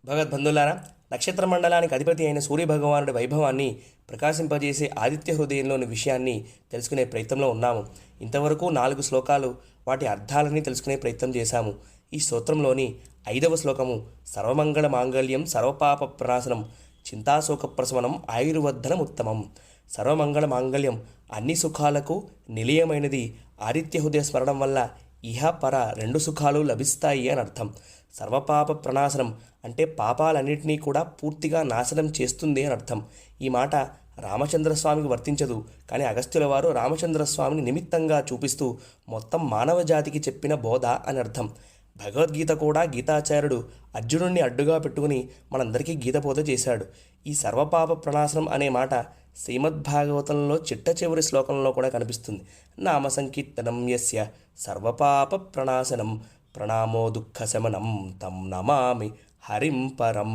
భగవద్బంధులారా, నక్షత్ర మండలానికి అధిపతి అయిన సూర్యభగవానుడి వైభవాన్ని ప్రకాశింపజేసే ఆదిత్య హృదయంలోని విషయాన్ని తెలుసుకునే ప్రయత్నంలో ఉన్నాము. ఇంతవరకు 4 శ్లోకాలు వాటి అర్థాలని తెలుసుకునే ప్రయత్నం చేశాము. ఈ స్తోత్రంలోని 5వ శ్లోకము సర్వమంగళ మాంగళ్యం సర్వపాప ప్రనాశనం చింతాశోక ప్రశమనం ఆయుర్వర్ధనం ఉత్తమం. సర్వమంగళ మాంగళ్యం అన్ని సుఖాలకు నిలయమైనది ఆదిత్య హృదయ స్మరణం వల్ల ఇహ పర 2 సుఖాలు లభిస్తాయి అని అర్థం. సర్వపాప ప్రనాశనం అంటే పాపాలన్నింటినీ కూడా పూర్తిగా నాశనం చేస్తుంది అని అర్థం. ఈ మాట రామచంద్రస్వామికి వర్తించదు, కానీ అగస్త్యుల వారు రామచంద్రస్వామిని నిమిత్తంగా చూపిస్తూ మొత్తం మానవ జాతికి చెప్పిన బోధ అని అర్థం. భగవద్గీత కూడా గీతాచార్యుడు అర్జునుడిని అడ్డుగా పెట్టుకుని మనందరికీ గీత బోధ చేశాడు. ఈ సర్వపాప ప్రనాశనం అనే మాట శ్రీమద్భాగవతంలో చిట్ట చివరి శ్లోకంలో కూడా కనిపిస్తుంది. నామ సంకీర్తనం యస్య సర్వపాప ప్రనాశనం ప్రణామో దుఃఖశమనం తం నమామి హరిం పరం.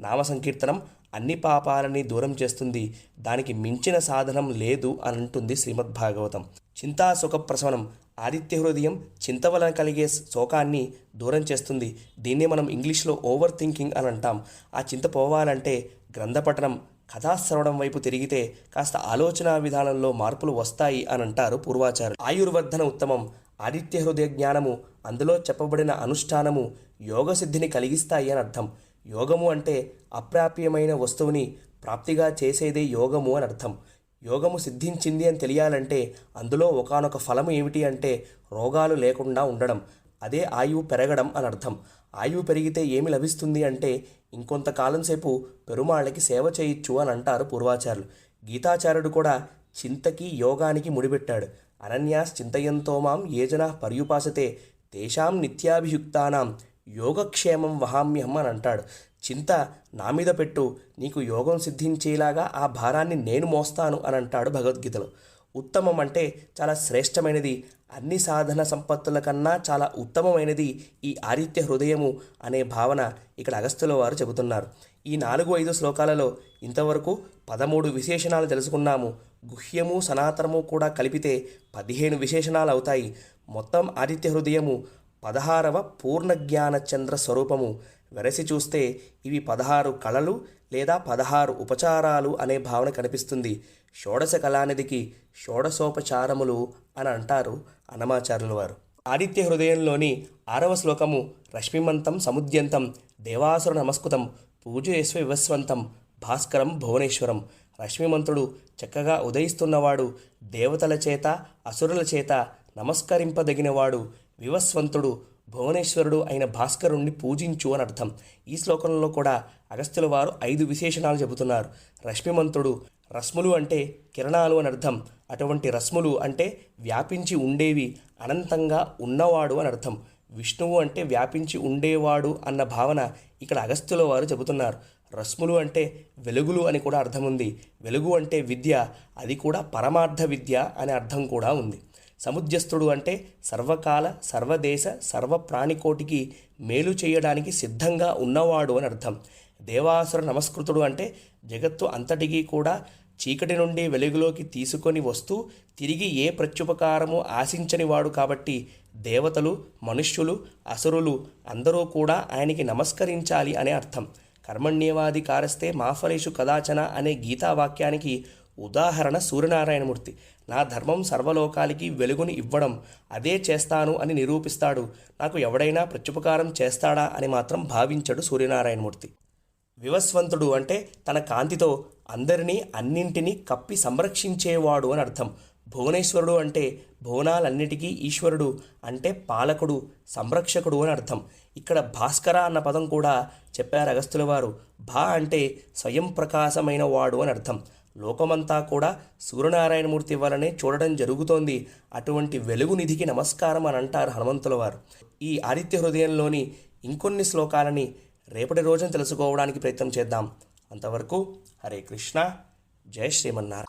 నామ సంకీర్తనం అన్ని పాపాలని దూరం చేస్తుంది, దానికి మించిన సాధనం లేదు అని అంటుంది శ్రీమద్భాగవతం. చింతా సుఖ ప్రశమనం ఆదిత్య హృదయం చింత వలన కలిగే శోకాన్ని దూరం చేస్తుంది. దీన్ని మనం ఇంగ్లీష్లో ఓవర్ థింకింగ్ అని అంటాం. ఆ చింత పోవాలంటే గ్రంథపఠనం కథాశ్రవణం వైపు తిరిగితే కాస్త ఆలోచన విధానంలో మార్పులు వస్తాయి అని అంటారు పూర్వాచారులు. ఆయుర్వర్ధన ఉత్తమం ఆదిత్య హృదయ జ్ఞానము అందులో చెప్పబడిన అనుష్ఠానము యోగసిద్ధిని కలిగిస్తాయి అని అర్థం. యోగము అంటే అప్రాప్యమైన వస్తువుని ప్రాప్తిగా చేసేదే యోగము అని అర్థం. యోగము సిద్ధించింది అని తెలియాలంటే అందులో ఒకానొక ఫలము ఏమిటి అంటే రోగాలు లేకుండా ఉండడం, అదే ఆయువు పెరగడం అని అర్థం. ఆయువు పెరిగితే ఏమి లభిస్తుంది అంటే ఇంకొంతకాలం సేపు పెరుమాళ్ళకి సేవ చేయొచ్చు అని అంటారు పూర్వాచారులు. గీతాచార్యుడు కూడా చింతకి యోగానికి ముడిపెట్టాడు. అనన్యాస్ చింతయంతో మాం ఏ జనా పర్యుపాసతే తేషాం నిత్యాభియుక్తానాం యోగక్షేమం వహామ్యహం అని అంటాడు. చింత నా మీద పెట్టు, నీకు యోగం సిద్ధించేలాగా ఆ భారాన్ని నేను మోస్తాను అని అంటాడు భగవద్గీతలో. ఉత్తమం అంటే చాలా శ్రేష్టమైనది, అన్ని సాధన సంపత్తుల కన్నా చాలా ఉత్తమమైనది ఈ ఆదిత్య హృదయము అనే భావన ఇక్కడ అగస్త్యుల వారు చెబుతున్నారు. ఈ 4-5 శ్లోకాలలో ఇంతవరకు 13 విశేషణాలు తెలుసుకున్నాము. గుహ్యము సనాతనము కూడా కలిపితే 15 విశేషణాలు అవుతాయి. మొత్తం ఆదిత్య హృదయము 16వ పూర్ణజ్ఞాన చంద్ర స్వరూపము. వెరసి చూస్తే ఇవి 16 కళలు లేదా 16 ఉపచారాలు అనే భావన కనిపిస్తుంది. షోడశ కళానిధికి షోడశోపచారములు అని అంటారు అన్నమాచార్యుల వారు. ఆదిత్య హృదయంలోని 6వ శ్లోకము రశ్మిమంతం సముద్యంతం దేవాసుర నమస్కృతం పూజయేశ్వ వివస్వంతం భాస్కరం భువనేశ్వరం. రశ్మిమంతుడు చక్కగా ఉదయిస్తున్నవాడు, దేవతల చేత అసురుల చేత నమస్కరింపదగినవాడు, వివస్వంతుడు భువనేశ్వరుడు అయిన భాస్కరుణ్ణి పూజించు అని అర్థం. ఈ శ్లోకంలో కూడా అగస్త్యుల వారు 5 విశేషణాలు చెబుతున్నారు. రశ్మిమంతుడు, రశ్ములు అంటే కిరణాలు అని అర్థం. అటువంటి రశ్ములు అంటే వ్యాపించి ఉండేవి, అనంతంగా ఉన్నవాడు అని అర్థం. విష్ణువు అంటే వ్యాపించి ఉండేవాడు అన్న భావన ఇక్కడ అగస్త్యుల వారు చెబుతున్నారు. రశ్ములు అంటే వెలుగులు అని కూడా అర్థం ఉంది. వెలుగు అంటే విద్య, అది కూడా పరమార్థ విద్య అనే అర్థం కూడా ఉంది. సముద్యస్తుడు అంటే సర్వకాల సర్వదేశ సర్వప్రాణికోటికి మేలు చేయడానికి సిద్ధంగా ఉన్నవాడు అని అర్థం. దేవాసుర నమస్కృతుడు అంటే జగత్తు అంతటికీ కూడా చీకటి నుండి వెలుగులోకి తీసుకొని వస్తూ తిరిగి ఏ ప్రత్యుపకారము ఆశించనివాడు కాబట్టి దేవతలు, మనుష్యులు, అసురులు అందరూ కూడా ఆయనకి నమస్కరించాలి అనే అర్థం. కర్మణ్యేవాధికారస్తే మాఫలేషు కదాచన అనే గీతావాక్యానికి ఉదాహరణ సూర్యనారాయణమూర్తి. నా ధర్మం సర్వలోకాలకి వెలుగుని ఇవ్వడం, అదే చేస్తాను అని నిరూపిస్తాడు. నాకు ఎవడైనా ప్రత్యుపకారం చేస్తాడా అని మాత్రం భావించడు సూర్యనారాయణమూర్తి. వివస్వంతుడు అంటే తన కాంతితో అందరినీ అన్నింటినీ కప్పి సంరక్షించేవాడు అని అర్థం. భువనేశ్వరుడు అంటే భువనాలన్నిటికీ ఈశ్వరుడు అంటే పాలకుడు, సంరక్షకుడు అని అర్థం. ఇక్కడ భాస్కర అన్న పదం కూడా చెప్పారు అగస్త్యుల వారు. భా అంటే స్వయం ప్రకాశమైన వాడు అని అర్థం. లోకమంతా కూడా సూర్యనారాయణమూర్తి వలనే చూడడం జరుగుతోంది. అటువంటి వెలుగునిధికి నమస్కారం అని అంటారు హనుమంతుల వారు. ఈ ఆదిత్య హృదయంలోని ఇంకొన్ని శ్లోకాలని రేపటి రోజున తెలుసుకోవడానికి ప్రయత్నం చేద్దాం. అంతవరకు హరే కృష్ణ, జై శ్రీమన్నారాయణ.